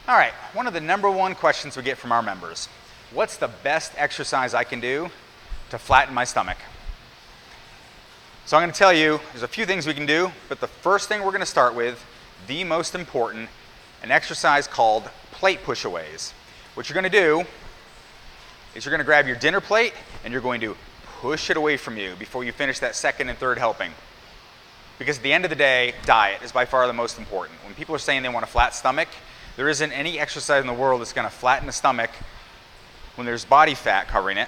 All right, one of the #1 questions we get from our members: what's the best exercise I can do to flatten my stomach? So I'm going to tell you, there's a few things we can do, but the first thing we're going to start with, the most important, an exercise called plate push-aways. What you're going to do is you're going to grab your dinner plate and you're going to push it away from you before you finish that second and third helping. Because at the end of the day, diet is by far the most important. When people are saying they want a flat stomach, there isn't any exercise in the world that's going to flatten the stomach when there's body fat covering it,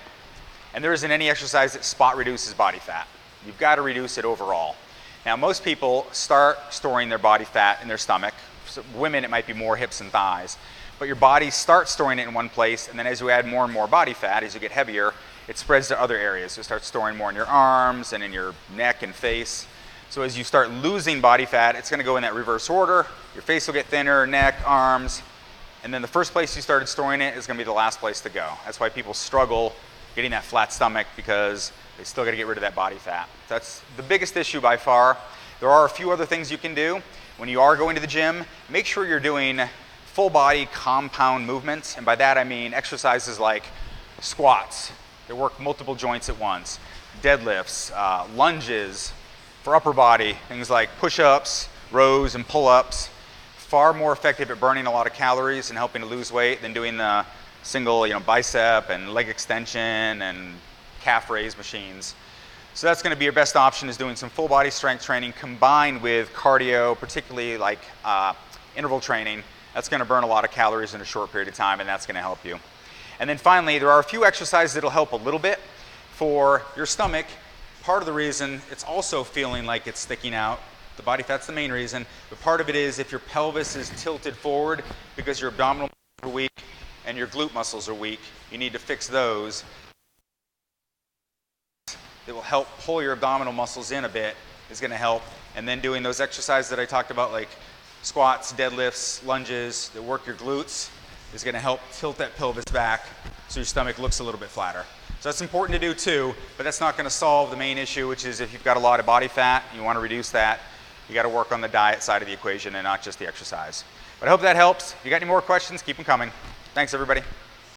and there isn't any exercise that spot reduces body fat. You've got to reduce it overall. Now, most people start storing their body fat in their stomach. So women, it might be more hips and thighs, but your body starts storing it in one place, and then as you add more and more body fat, as you get heavier, it spreads to other areas. So it starts storing more in your arms and in your neck and face. So as you start losing body fat, it's going to go in that reverse order. Your face will get thinner, neck, arms, and then the first place you started storing it is going to be the last place to go. That's why people struggle getting that flat stomach, because they still got to get rid of that body fat. That's the biggest issue by far. There are a few other things you can do. When you are going to the gym, make sure you're doing full body compound movements, and by that I mean exercises like squats that work multiple joints at once, deadlifts, lunges, for upper body, things like push-ups, rows, and pull-ups. Far more effective at burning a lot of calories and helping to lose weight than doing the single, bicep and leg extension and calf raise machines. So that's going to be your best option, is doing some full body strength training combined with cardio, particularly like interval training. That's going to burn a lot of calories in a short period of time, and that's going to help you. And then finally, there are a few exercises that'll help a little bit for your stomach. Part of the reason it's also feeling like it's sticking out, the body fat's the main reason, but part of it is if your pelvis is tilted forward because your abdominal muscles are weak and your glute muscles are weak, you need to fix those. It will help pull your abdominal muscles in a bit, is going to help. And then doing those exercises that I talked about, like squats, deadlifts, lunges, that work your glutes, is going to help tilt that pelvis back so your stomach looks a little bit flatter. So that's important to do too, but that's not going to solve the main issue, which is if you've got a lot of body fat, you want to reduce that, you got to work on the diet side of the equation and not just the exercise. But I hope that helps. If you got any more questions, keep them coming. Thanks, everybody.